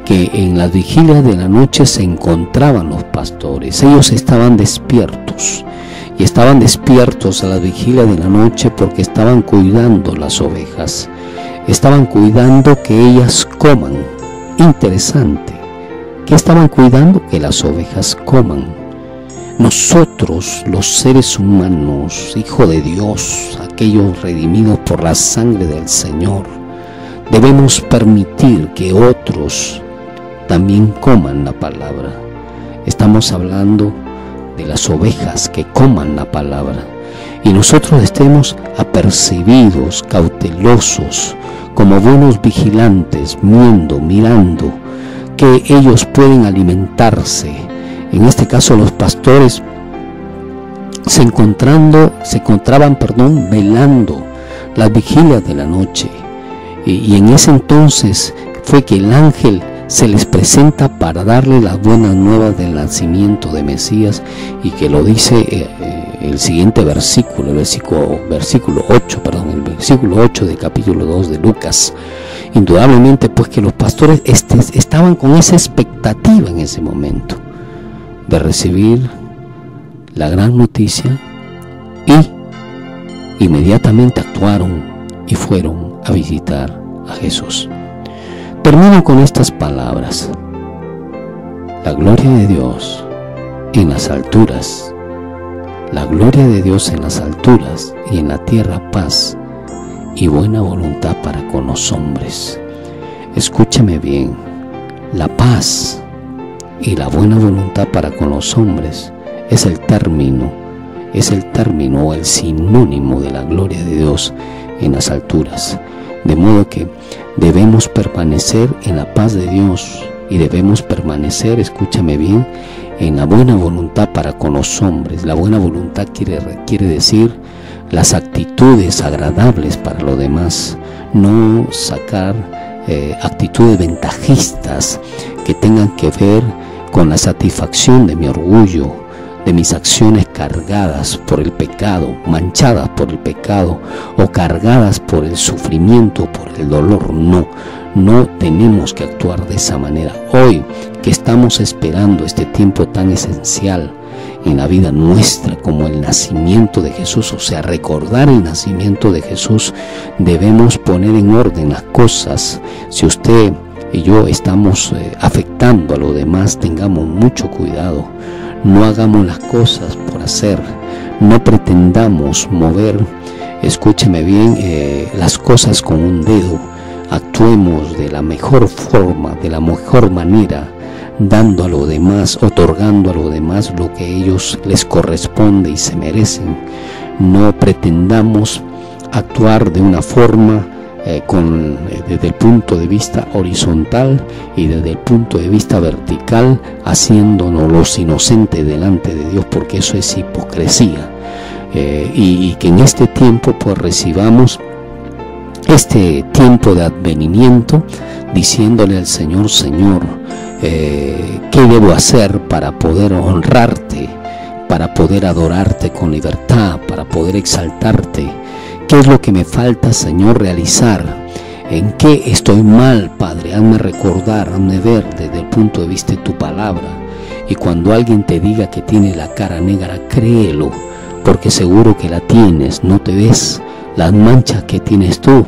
que en las vigilias de la noche se encontraban los pastores. Ellos estaban despiertos, y estaban despiertos a las vigilias de la noche porque estaban cuidando las ovejas, estaban cuidando que ellas coman. Interesante, ¿qué estaban cuidando? Que las ovejas coman. Nosotros, los seres humanos, hijos de Dios, aquellos redimidos por la sangre del Señor, debemos permitir que otros también coman la palabra. Estamos hablando de las ovejas que coman la palabra, y nosotros estemos apercibidos, cautelosos, como buenos vigilantes, mirando que ellos pueden alimentarse. En este caso los pastores se encontraban velando las vigilias de la noche, y en ese entonces fue que el ángel se les presenta para darle las buenas nuevas del nacimiento de Mesías, y que lo dice el siguiente versículo, el versículo 8 del capítulo 2 de Lucas. Indudablemente pues que los pastores estaban con esa expectativa en ese momento de recibir la gran noticia, y inmediatamente actuaron y fueron a visitar a Jesús. Termino con estas palabras: la gloria de Dios en las alturas, la gloria de Dios en las alturas, y en la tierra paz y buena voluntad para con los hombres. Escúchame bien, la paz y la buena voluntad para con los hombres es el término o el sinónimo de la gloria de Dios en las alturas. De modo que debemos permanecer en la paz de Dios y debemos permanecer, escúchame bien, en la buena voluntad para con los hombres. La buena voluntad quiere decir las actitudes agradables para los demás, no sacar actitudes ventajistas que tengan que ver con la satisfacción de mi orgullo, de mis acciones cargadas por el pecado, manchadas por el pecado o cargadas por el sufrimiento, por el dolor. No tenemos que actuar de esa manera. Hoy que estamos esperando este tiempo tan esencial en la vida nuestra como el nacimiento de Jesús, o sea, recordar el nacimiento de Jesús, debemos poner en orden las cosas. Si usted y yo estamos afectando a los demás, tengamos mucho cuidado. No hagamos las cosas por hacer, no pretendamos mover, escúcheme bien, las cosas con un dedo. Actuemos de la mejor forma, de la mejor manera, dando a los demás, otorgando a los demás lo que a ellos les corresponde y se merecen. No pretendamos actuar de una forma desde el punto de vista horizontal y desde el punto de vista vertical, haciéndonos los inocentes delante de Dios, porque eso es hipocresía. Y que en este tiempo pues recibamos este tiempo de advenimiento diciéndole al Señor: Señor, ¿qué debo hacer para poder honrarte, para poder adorarte con libertad, para poder exaltarte? ¿Qué es lo que me falta, Señor, realizar? ¿En qué estoy mal, Padre? Hazme recordar, hazme ver desde el punto de vista de tu palabra. Y cuando alguien te diga que tiene la cara negra, créelo, porque seguro que la tienes. No te ves las manchas que tienes tú,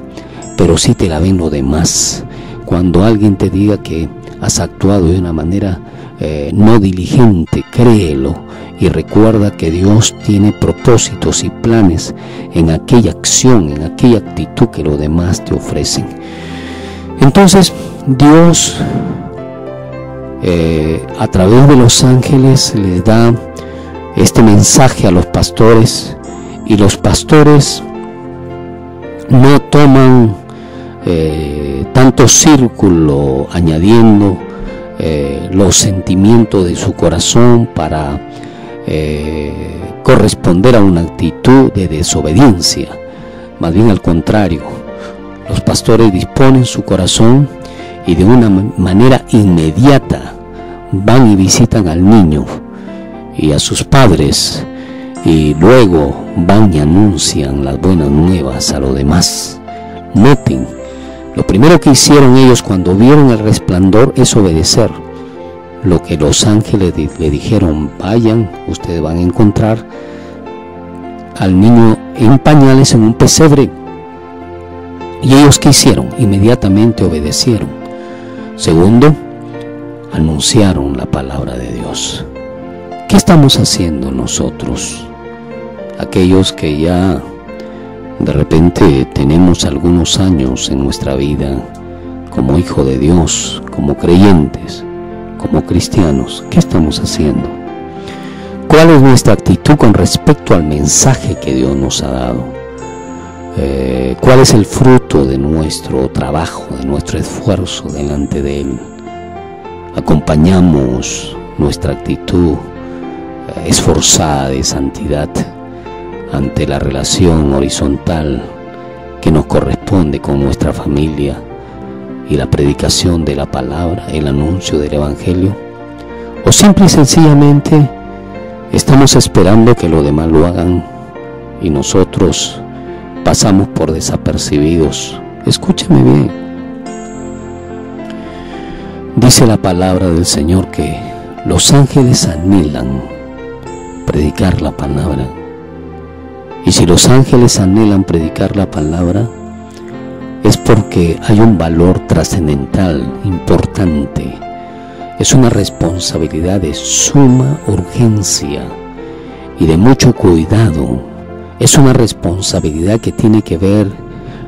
pero sí te la ven los demás. Cuando alguien te diga que has actuado de una manera no diligente, créelo. Y recuerda que Dios tiene propósitos y planes en aquella acción, en aquella actitud que los demás te ofrecen. Entonces, Dios, a través de los ángeles, les da este mensaje a los pastores, y los pastores no toman tanto círculo añadiendo los sentimientos de su corazón para corresponder a una actitud de desobediencia. Más bien al contrario, los pastores disponen su corazón y de una manera inmediata van y visitan al niño y a sus padres, y luego van y anuncian las buenas nuevas a los demás. Noten, lo primero que hicieron ellos cuando vieron el resplandor es obedecer lo que los ángeles le dijeron: vayan, ustedes van a encontrar al niño en pañales en un pesebre. ¿Y ellos qué hicieron? Inmediatamente obedecieron. Segundo, anunciaron la palabra de Dios. ¿Qué estamos haciendo nosotros? Aquellos que ya de repente tenemos algunos años en nuestra vida como hijo de Dios, como creyentes, como cristianos, ¿qué estamos haciendo? ¿Cuál es nuestra actitud con respecto al mensaje que Dios nos ha dado? ¿Cuál es el fruto de nuestro trabajo, de nuestro esfuerzo delante de Él? ¿Acompañamos nuestra actitud esforzada de santidad ante la relación horizontal que nos corresponde con nuestra familia y la predicación de la palabra, el anuncio del evangelio? ¿O simple y sencillamente estamos esperando que los demás lo hagan y nosotros pasamos por desapercibidos? Escúchame bien. Dice la palabra del Señor que los ángeles anhelan predicar la palabra. Y si los ángeles anhelan predicar la palabra, es porque hay un valor trascendental, importante. Es una responsabilidad de suma urgencia y de mucho cuidado. Es una responsabilidad que tiene que ver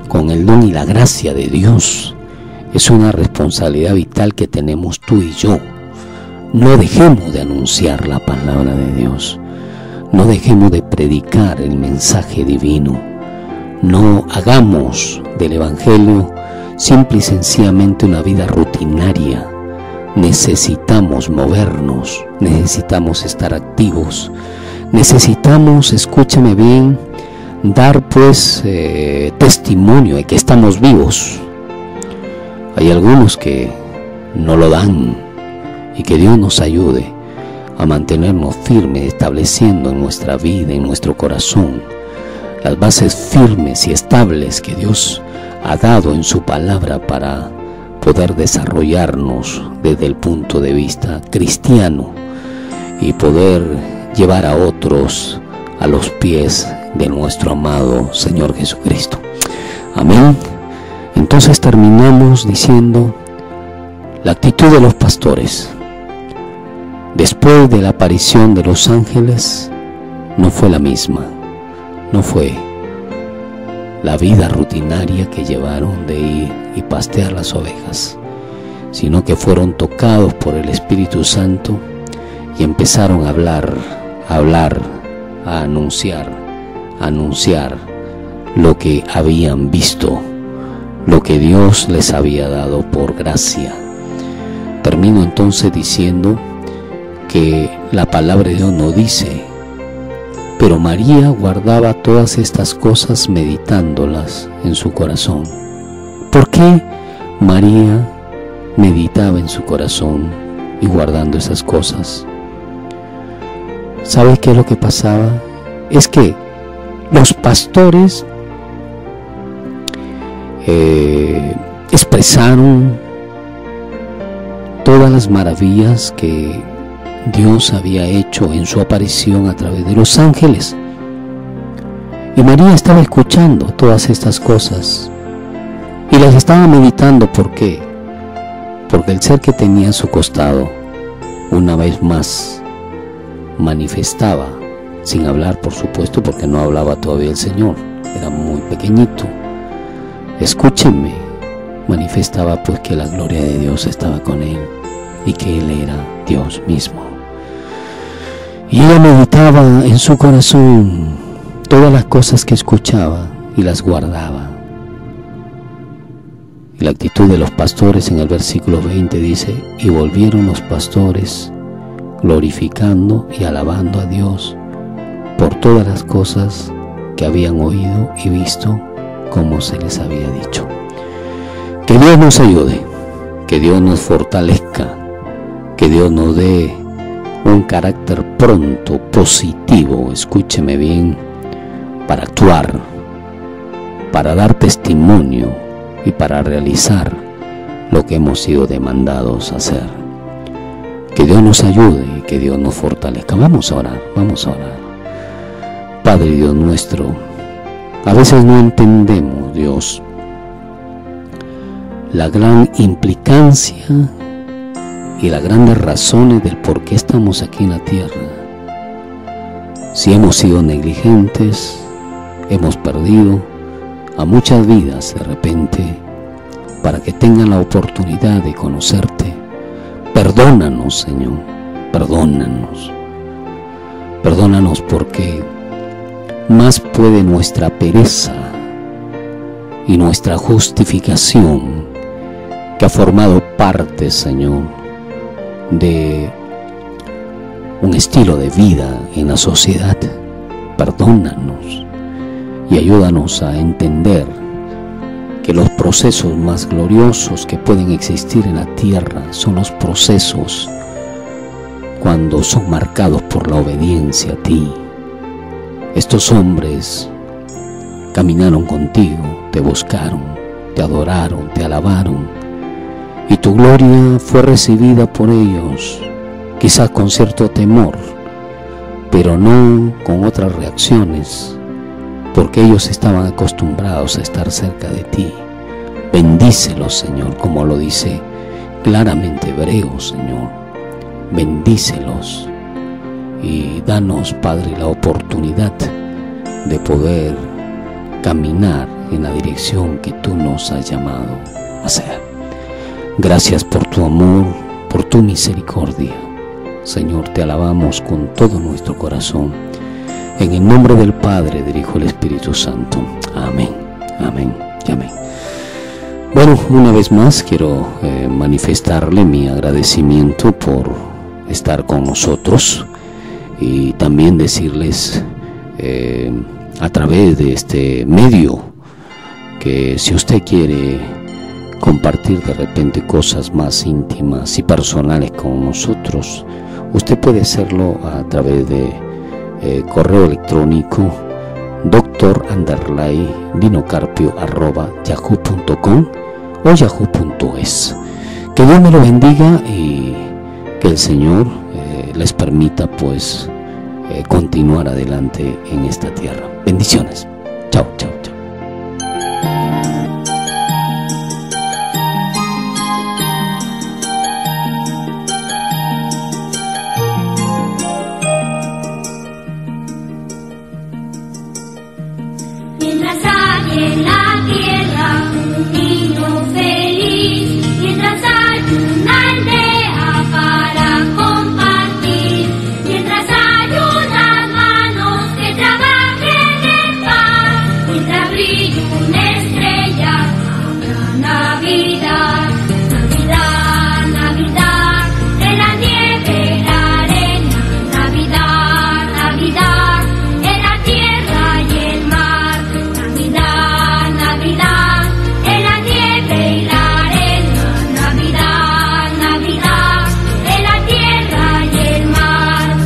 con el don y la gracia de Dios. Es una responsabilidad vital que tenemos tú y yo. No dejemos de anunciar la palabra de Dios. No dejemos de predicar el mensaje divino. No hagamos del Evangelio simple y sencillamente una vida rutinaria. Necesitamos movernos, necesitamos estar activos, necesitamos, escúchame bien, dar pues testimonio de que estamos vivos. Hay algunos que no lo dan, y que Dios nos ayude a mantenernos firmes, estableciendo en nuestra vida, en nuestro corazón, las bases firmes y estables que Dios ha dado en su palabra para poder desarrollarnos desde el punto de vista cristiano y poder llevar a otros a los pies de nuestro amado Señor Jesucristo. Amén. Entonces terminamos diciendo la actitud de los pastores. Después de la aparición de los ángeles, no fue la misma. No fue la vida rutinaria que llevaron de ir y pastear las ovejas, sino que fueron tocados por el Espíritu Santo y empezaron a hablar, a anunciar lo que habían visto, lo que Dios les había dado por gracia. Termino entonces diciendo que la palabra de Dios no dice: pero María guardaba todas estas cosas meditándolas en su corazón. ¿Por qué María meditaba en su corazón y guardando esas cosas? ¿Sabe qué es lo que pasaba? Es que los pastores expresaron todas las maravillas que Dios había hecho en su aparición a través de los ángeles. Y María estaba escuchando todas estas cosas y las estaba meditando. ¿Por qué? Porque el ser que tenía a su costado, una vez más, manifestaba, sin hablar por supuesto, porque no hablaba todavía el Señor, era muy pequeñito. Escúchenme, manifestaba pues que la gloria de Dios estaba con él y que él era Dios mismo. Y ella meditaba en su corazón todas las cosas que escuchaba y las guardaba. Y la actitud de los pastores en el versículo 20 dice: y volvieron los pastores glorificando y alabando a Dios por todas las cosas que habían oído y visto, como se les había dicho. Que Dios nos ayude, que Dios nos fortalezca, que Dios nos dé un carácter pronto, positivo, escúcheme bien, para actuar, para dar testimonio y para realizar lo que hemos sido demandados a hacer. Que Dios nos ayude y que Dios nos fortalezca. Vamos a orar, vamos a orar. Padre Dios nuestro, a veces no entendemos, Dios, la gran implicancia y las grandes razones del por qué estamos aquí en la tierra. Si hemos sido negligentes, hemos perdido a muchas vidas de repente para que tengan la oportunidad de conocerte. Perdónanos, Señor, perdónanos. Perdónanos porque más puede nuestra pereza y nuestra justificación, que ha formado parte, Señor, de un estilo de vida en la sociedad. Perdónanos y ayúdanos a entender que los procesos más gloriosos que pueden existir en la tierra son los procesos cuando son marcados por la obediencia a ti. Estos hombres caminaron contigo, te buscaron, te adoraron, te alabaron, y tu gloria fue recibida por ellos, quizás con cierto temor, pero no con otras reacciones, porque ellos estaban acostumbrados a estar cerca de ti. Bendícelos, Señor, como lo dice claramente Hebreos, Señor. Bendícelos y danos, Padre, la oportunidad de poder caminar en la dirección que tú nos has llamado a hacer. Gracias por tu amor, por tu misericordia. Señor, te alabamos con todo nuestro corazón En el nombre del Padre, del Hijo y del Espíritu Santo. Amén, amén y amén. Bueno, una vez más quiero manifestarle mi agradecimiento por estar con nosotros y también decirles a través de este medio que si usted quiere compartir de repente cosas más íntimas y personales con nosotros, usted puede hacerlo a través de correo electrónico dr.dinocarpio@yahoo.com o yahoo.es. Que Dios me lo bendiga y que el Señor les permita pues continuar adelante en esta tierra. Bendiciones. Chao, chao, chao. Mientras hay en la tierra un niño feliz, mientras hay una aldea para compartir, mientras hay unas manos que trabajen en paz, mientras brille una estrella, habrá Navidad, Navidad, Navidad, de la nieve y la arena, Navidad, Navidad, en la tierra y el mar. Navidad, Navidad, en la nieve y la arena, Navidad, Navidad, en la tierra y el mar.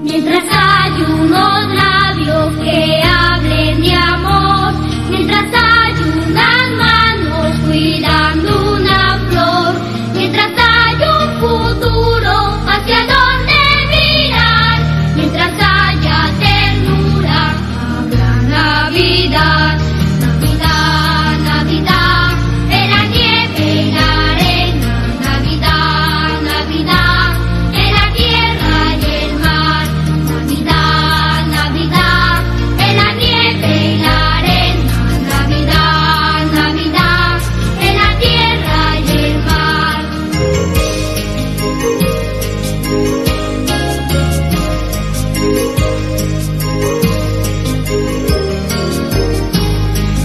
Mientras hay unos labios que hablen de amor, mientras hay unas manos cuidando una flor, mientras hay un futuro hacia donde mirar, mientras haya ternura, habrá Navidad, Navidad, Navidad, en la nieve y la arena, Navidad, Navidad, en la tierra y el mar, Navidad, Navidad, en la nieve y la arena, Navidad, Navidad, en la tierra y el mar.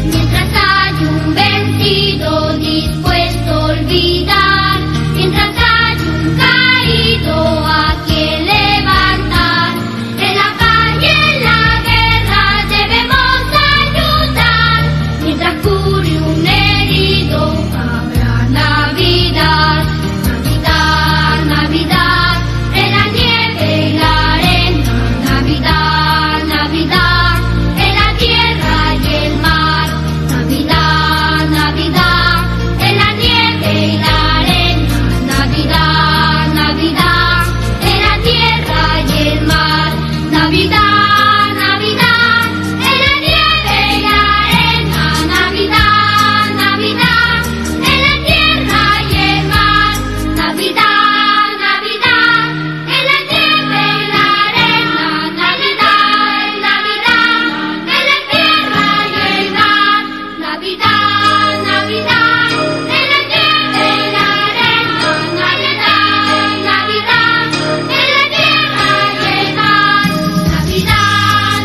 Mientras hay un vencido dispuesto a olvidar, mientras hay un caído a quien levantar, en la paz y en la guerra debemos ayudar, mientras cure un herido, habrá Navidad, Navidad, Navidad, en la nieve y la arena, Navidad, Navidad, en la tierra y el mar, Navidad, Navidad, en la nieve y la arena, Navidad, Navidad, en la tierra y el mar, Navidad, Navidad, en la nieve y la arena, Navidad, Navidad, en la tierra y el mar, Navidad, Navidad, en la nieve y la arena, Navidad, Navidad, en la tierra y el mar, Navidad, Navidad, en la nieve y la arena, Navidad, Navidad, en la tierra y el mar, Navidad, Navidad,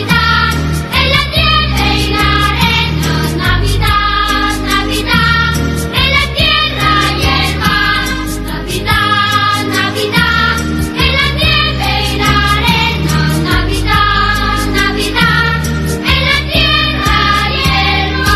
en la nieve y la arena, Navidad, Navidad, en la tierra y el mar, Navidad, Navidad, en la nieve y la arena, Navidad, Navidad, en la tierra y el mar.